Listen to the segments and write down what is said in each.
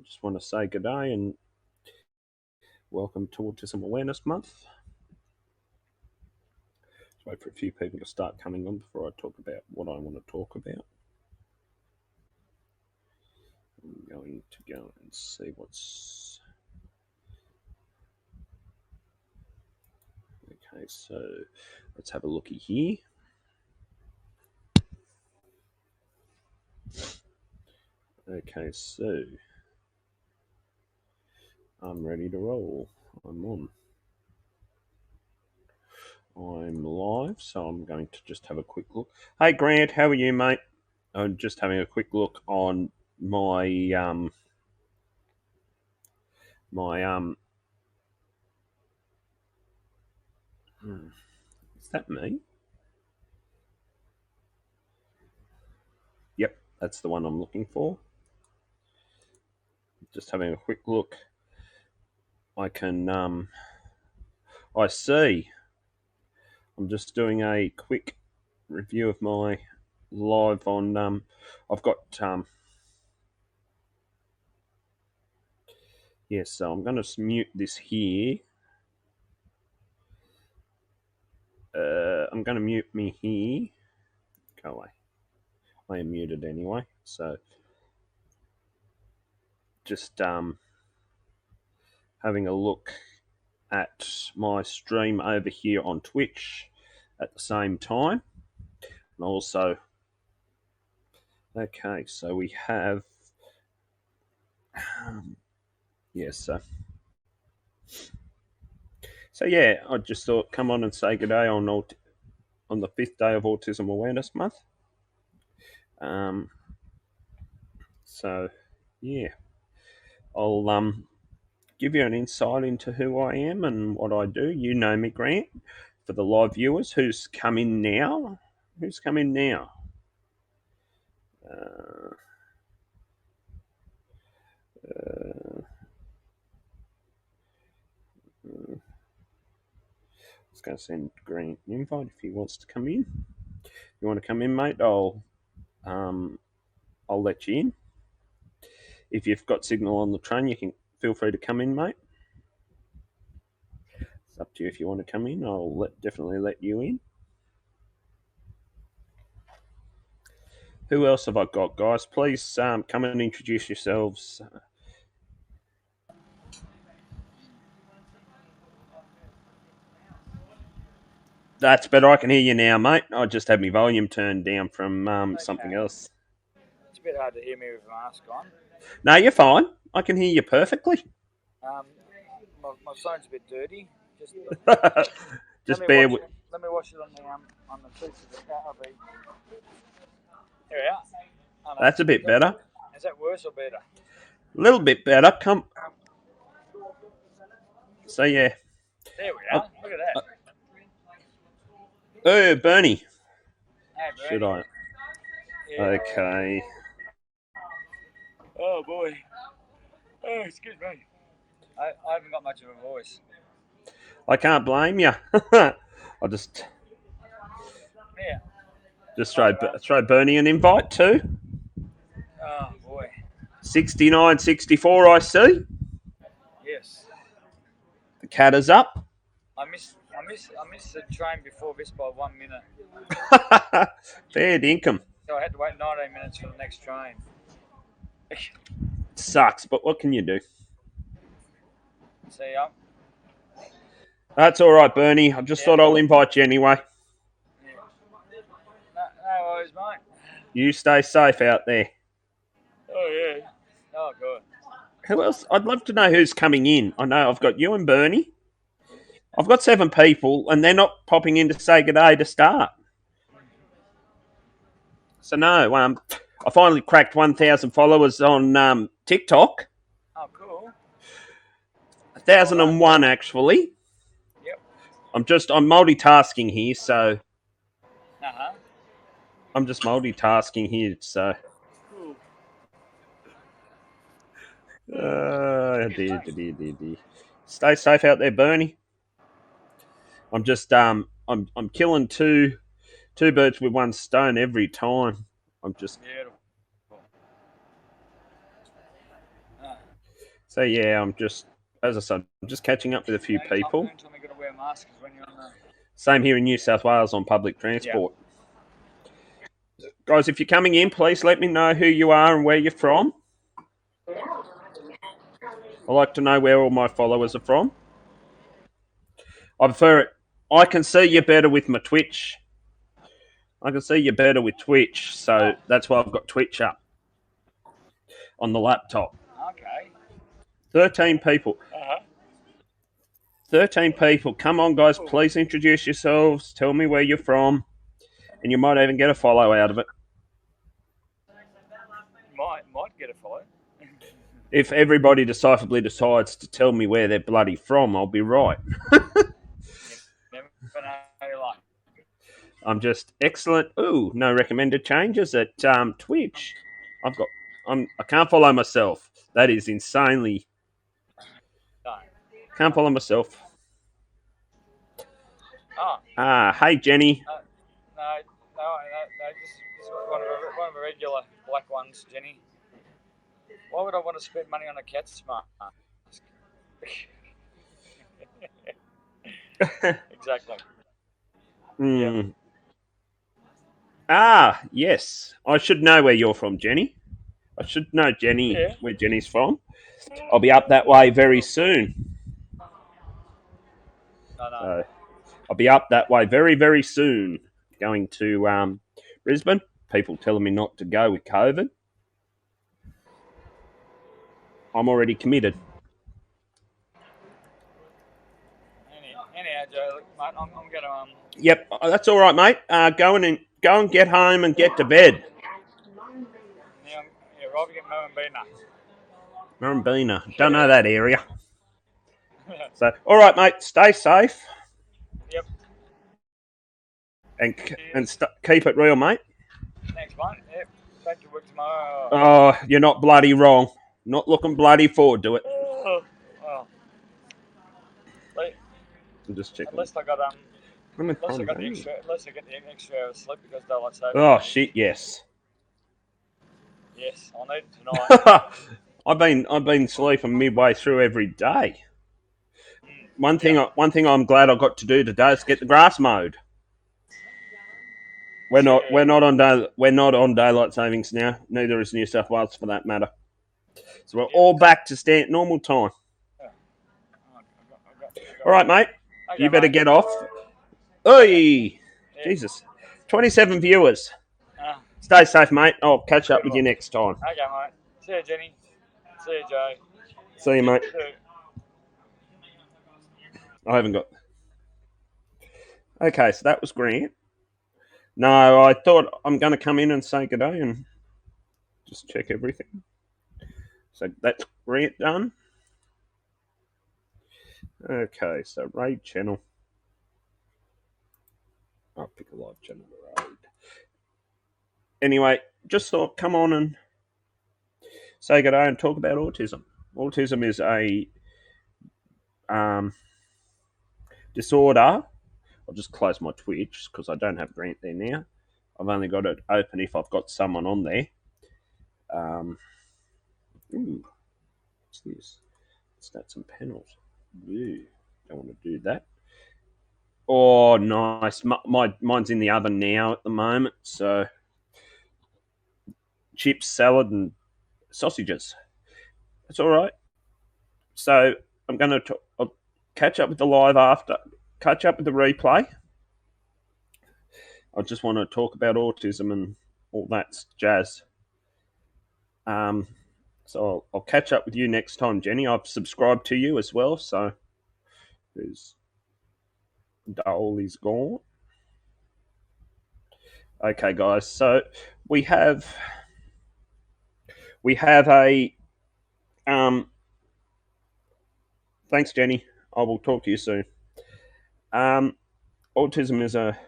Just want to say good day and welcome to Autism Awareness Month. Just wait for a few people to start coming on before I talk about what I want to talk about. I'm going to go and see what's... Okay, so let's have a looky here. Okay, so I'm ready to roll. I'm on. I'm live, so I'm going to just have a quick look. Hey Grant, how are you, mate? I'm just having a quick look on my is that me? Yep, that's the one I'm looking for. Just having a quick look. I can I see. I'm just doing a quick review of my live on I've got yes, so I'm going to mute this here. I'm going to mute me here. Go away. I am muted anyway, so just having a look at my stream over here on Twitch at the same time. And also, okay, so we have, yes, so yeah, I just thought come on and say good day on the 5th day of Autism Awareness Month. So yeah, I'll give you an insight into who I am and what I do. You know me, Grant. For the live viewers, who's come in now? Who's come in now? I was going to send Grant an invite if he wants to come in. You want to come in, mate? I'll let you in. If you've got signal on the train, you can feel free to come in, mate. It's up to you if you want to come in. I'll definitely let you in. Who else have I got, guys? Please come and introduce yourselves. That's better. I can hear you now, mate. I just had my volume turned down from something else. It's a bit hard to hear me with a mask on. No, you're fine. I can hear you perfectly. My phone's a bit dirty. Just bear with. Let me wash it on the seats of the car. There we are. Oh, no. That's a bit better. Is that worse or better? A little bit better. Come. So yeah. There we are. Look at that. Oh, Bernie. Hey, Bernie. Should I? Yeah. Okay. Oh boy. Oh, excuse me. I haven't got much of a voice. I can't blame you. I'll just. Yeah. Just throw Bernie an invite too. Oh boy. 69-64, I see. Yes. The cat is up. I missed the train before this by 1 minute. Fair dinkum. So I had to wait 19 minutes for the next train. Sucks, but what can you do? See ya. That's all right, Bernie. I just thought I'll invite you anyway. Yeah. No worries, mate. You stay safe out there. Oh, yeah. Oh, good. Who else? I'd love to know who's coming in. I know I've got you and Bernie. I've got 7 people, and they're not popping in to say good day to start. So no, I finally cracked 1,000 followers on TikTok. Oh, cool. 1,001 actually. Yep. I'm multitasking here, so. Uh-huh. I'm just multitasking here, so. Dear. Stay safe out there, Bernie. I'm just I'm killing two birds with one stone every time. I'm just. Beautiful. So yeah, I'm just, as I said, I'm just catching up with a few people. Anytime you got to wear masks is when you're on the. Same here in New South Wales on public transport. Guys, if you're coming in, please let me know who you are and where you're from. I like to know where all my followers are from. I prefer it. I can see you better with my Twitch. I can see you better with Twitch, so that's why I've got Twitch up on the laptop. Okay. 13 people. 13 people. Come on, guys, please introduce yourselves. Tell me where you're from, and you might even get a follow out of it. Might get a follow. If everybody decisively decides to tell me where they're bloody from, I'll be right. Never know your luck. I'm just excellent. Ooh, no recommended changes at Twitch. I can't follow myself. That is insanely. No. Can't follow myself. Oh. Hey Jenny. No, just one of the regular black ones, Jenny. Why would I want to spend money on a cat's mask? Exactly. Yeah. Yes. I should know where you're from, Jenny. I should know where Jenny's from. I'll be up that way very soon. No. I'll be up that way very, very soon. Going to Brisbane. People telling me not to go with COVID. I'm already committed. Anyhow, Joe, look, mate, I'm gonna Yep, that's all right, mate. Go and get home and get to bed. Yeah, Robbie get Murrumbina. Murrumbina. Don't know that area. So, all right, mate. Stay safe. Yep. And keep it real, mate. Thanks, mate. Yep. Back to work tomorrow. Oh, you're not bloody wrong. Not looking bloody forward to it. Well, I'm just checking. Unless I got unless I get the extra hour of sleep because daylight saving. Oh shit! Yes. Yes, I need it tonight. I've been sleeping midway through every day. One thing I'm glad I got to do today is get the grass mowed. We're not on daylight savings now. Neither is New South Wales for that matter. So we're all back to normal time. All right, mate. Okay, you better mate. get off. Oi! Jesus. 27 viewers. Stay safe, mate. I'll catch up with you next time. Okay, mate. See you, Jenny. See you, Joe. See you, mate. I haven't got. Okay, so that was Grant. No, I thought I'm going to come in and say good day and just check everything. So that's Grant done. Okay, so raid channel. I'll pick a live channel to raid. Anyway, just thought come on and say good day and talk about autism. Autism is a disorder. I'll just close my Twitch because I don't have Grant there now. I've only got it open if I've got someone on there. Ooh, what's this? Stats and panels. Ooh, don't want to do that. Oh, nice. Mine's in the oven now at the moment. So, chips, salad, and sausages. That's all right. So, I'm going to I'll catch up with the live after. Catch up with the replay. I just want to talk about autism and all that jazz. So I'll catch up with you next time, Jenny. I've subscribed to you as well, so there's Dole is gone. Okay, guys. So we have a thanks, Jenny. I will talk to you soon. Autism is a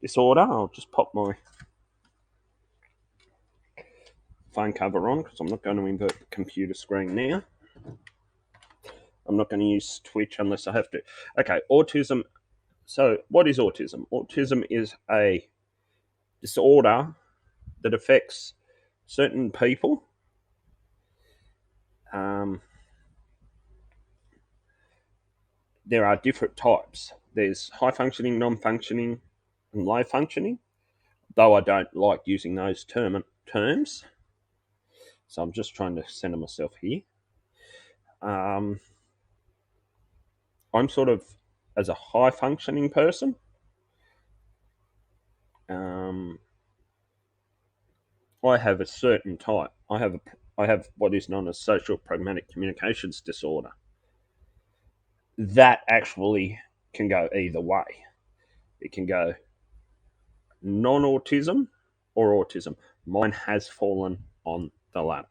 disorder. I'll just pop my phone cover on because I'm not going to invert the computer screen now. I'm not going to use Twitch unless I have to. Okay, autism. So what is autism? Autism is a disorder that affects certain people there are different types. There's high functioning, non functioning, and low functioning, though I don't like using those terms. So I'm just trying to center myself here. I'm sort of, as a high functioning person, I have a certain type. I have what is known as social pragmatic communications disorder. That actually can go either way. It can go non-autism or autism. Mine has fallen on the latter.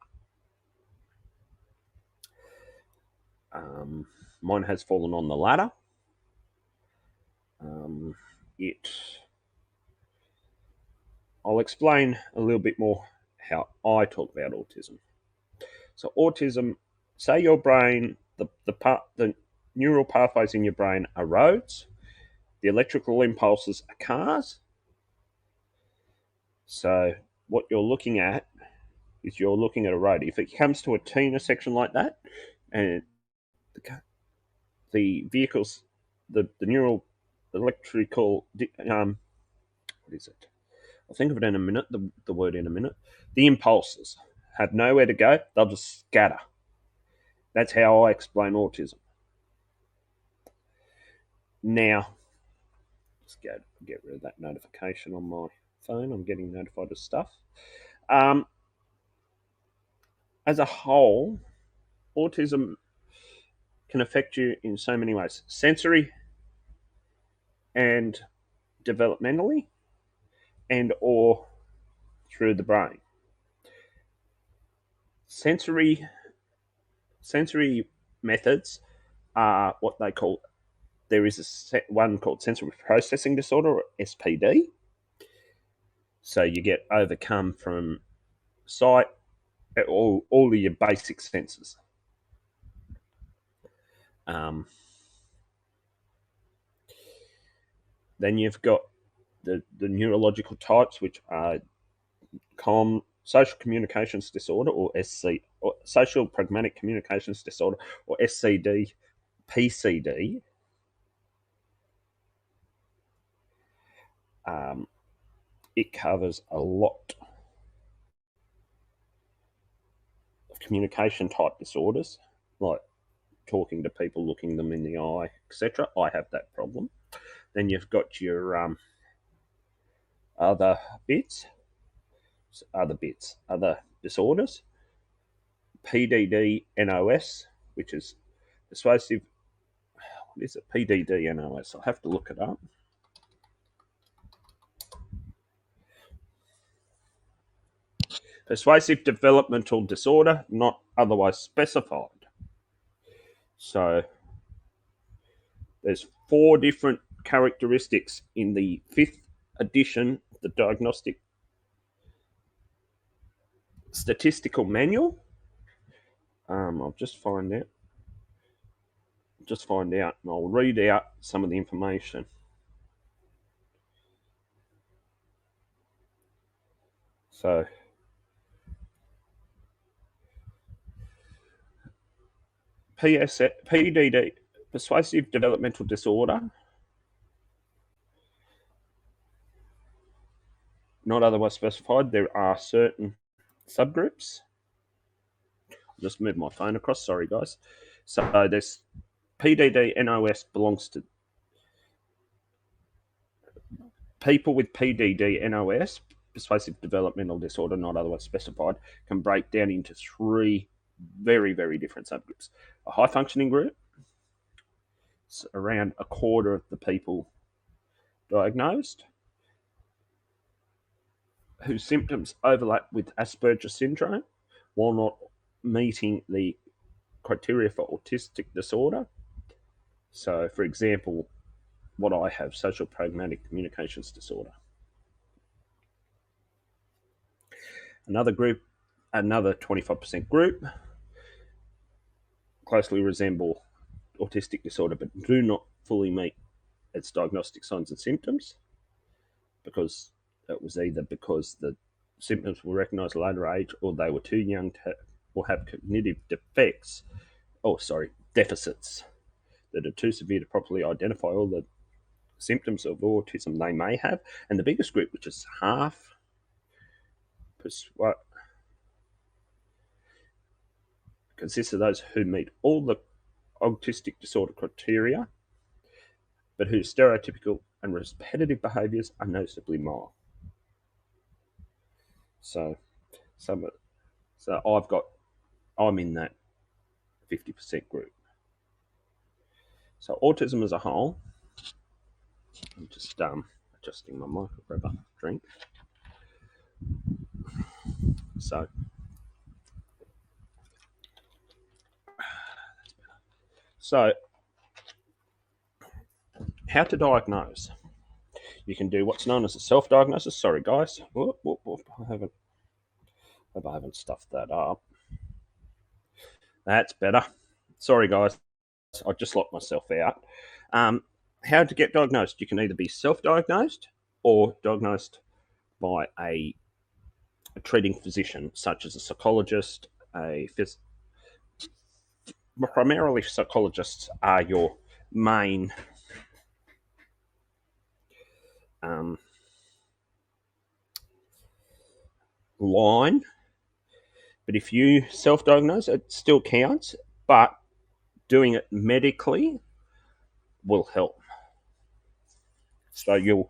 Mine has fallen on the latter. I'll explain a little bit more how I talk about autism. So autism, say your brain, the neural pathways in your brain are roads, the electrical impulses are cars. So what you're looking at is you're looking at a road. If it comes to a T intersection like that, and the vehicles, the neural electrical, what is it? I'll think of it in a minute, the word in a minute. The impulses have nowhere to go, they'll just scatter. That's how I explain autism. Now, let's get rid of that notification on my phone. I'm getting notified of stuff. As a whole, autism can affect you in so many ways: sensory and developmentally, and or through the brain. Sensory methods are what they call, there is one called sensory processing disorder, or SPD. So you get overcome from sight, all of your basic senses. Then you've got the neurological types, which are social communications disorder, or SC, or social pragmatic communications disorder, or SCD, PCD. It covers a lot of communication type disorders, like talking to people, looking them in the eye, etc. I have that problem. Then you've got your other disorders, PDD NOS, which is persuasive. What is it? PDD NOS. I'll have to look it up. Persuasive developmental disorder, not otherwise specified. So there's 4 different characteristics in the 5th edition of the Diagnostic Statistical Manual. I'll just find out, and I'll read out some of the information. So PDD, persuasive developmental disorder, not otherwise specified. There are certain subgroups. I'll just move my phone across. Sorry, guys. So this PDD NOS belongs to people with PDD NOS, persuasive developmental disorder, not otherwise specified, can break down into 3 very, very different subgroups. A high functioning group, it's around a quarter of the people diagnosed, whose symptoms overlap with Asperger's syndrome while not meeting the criteria for autistic disorder. So, for example, what I have, social pragmatic communications disorder. Another 25% group, closely resemble autistic disorder but do not fully meet its diagnostic signs and symptoms, because it was either because the symptoms were recognised at a later age, or they were too young to or have cognitive deficits that are too severe to properly identify all the symptoms of autism they may have. And the biggest group, which is half, consists of those who meet all the autistic disorder criteria, but whose stereotypical and repetitive behaviours are noticeably mild. So, I'm in that 50% group. So autism as a whole, I'm just adjusting my mic, grab a drink. So how to diagnose? You can do what's known as a self-diagnosis. Sorry, guys. Whoop. I haven't stuffed that up. That's better. Sorry, guys. I just locked myself out. How to get diagnosed? You can either be self-diagnosed or diagnosed by a treating physician, such as a psychologist, primarily psychologists are your main line. But if you self-diagnose, it still counts, but doing it medically will help. So you'll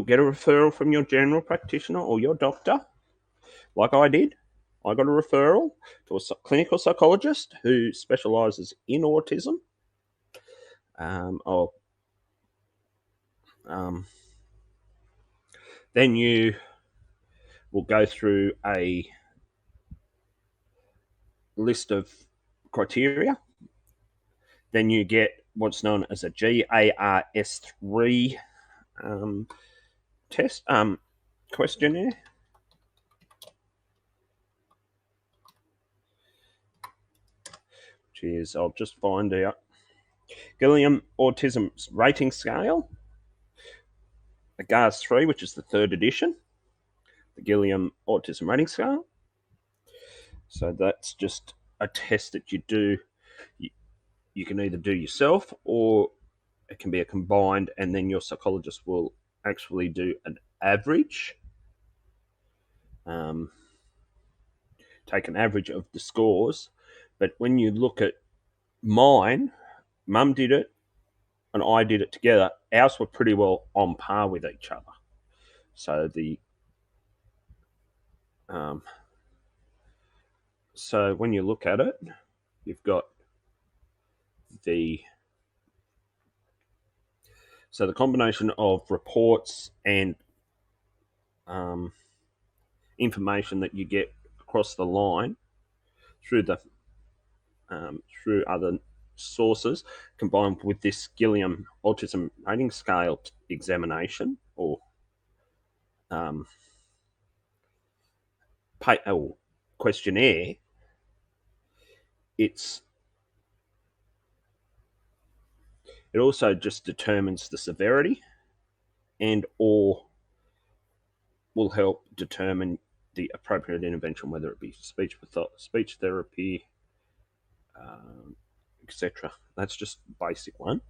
get a referral from your general practitioner or your doctor, like I did. I got a referral to a clinical psychologist who specialises in autism. Then you will go through a list of criteria. Then you get what's known as a GARS3 test questionnaire. Which is, I'll just find out, Gilliam Autism Rating Scale, the GARS3, which is the 3rd edition, the Gilliam Autism Rating Scale. So that's just a test that you do. You can either do yourself, or it can be a combined, and then your psychologist will actually do an average, take an average of the scores. But when you look at mine, Mum did it and I did it together. Ours were pretty well on par with each other. So so when you look at it, you've got the combination of reports and information that you get across the line through other sources, combined with this Gilliam Autism Rating Scale examination or questionnaire, it also just determines the severity and or will help determine the appropriate intervention, whether it be speech therapy, etc. That's just basic one.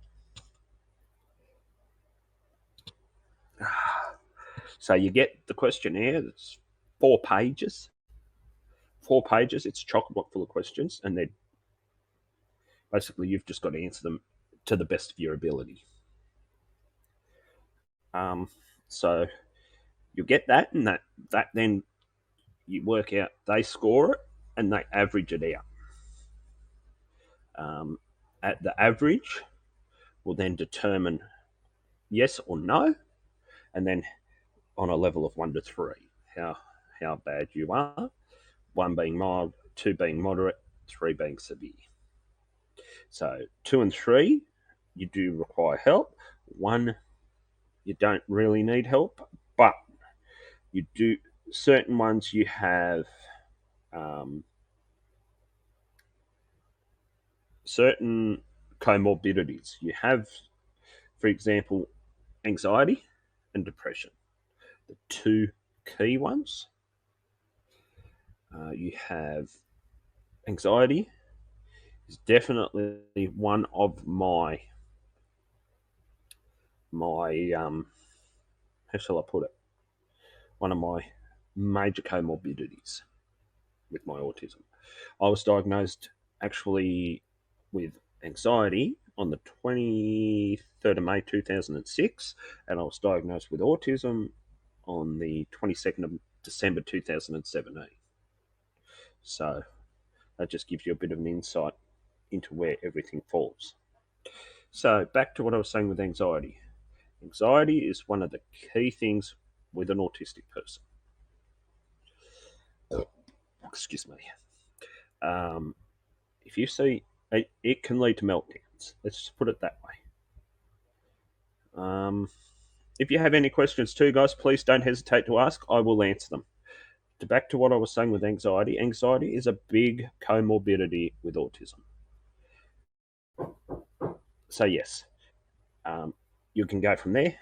So you get the questionnaire. It's 4 pages. 4 pages. It's chock-a-block full of questions, and then basically you've just got to answer them to the best of your ability. So you get that, and that then you work out. They score it, and they average it out. At the average, will then determine yes or no, and then on a level of 1 to 3, how bad you are. 1 being mild, 2 being moderate, 3 being severe. So 2 and 3, you do require help. 1, you don't really need help, but you do. Certain ones you have certain comorbidities. You have, for example, anxiety and depression, the 2 key ones. You have anxiety is definitely one of my how shall I put it? One of my major comorbidities with my autism. I was diagnosed actually with anxiety on the 23rd of May 2006, and I was diagnosed with autism on the 22nd of December 2017. So that just gives you a bit of an insight into where everything falls. So back to what I was saying with anxiety. Anxiety is one of the key things with an autistic person. Excuse me. If you see, it can lead to meltdowns. Let's just put it that way. If you have any questions too, guys, please don't hesitate to ask. I will answer them. Back to what I was saying with anxiety. Anxiety is a big comorbidity with autism. So yes, you can go from there.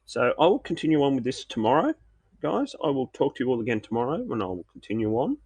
So I will continue on with this tomorrow, guys. I will talk to you all again tomorrow, and I will continue on.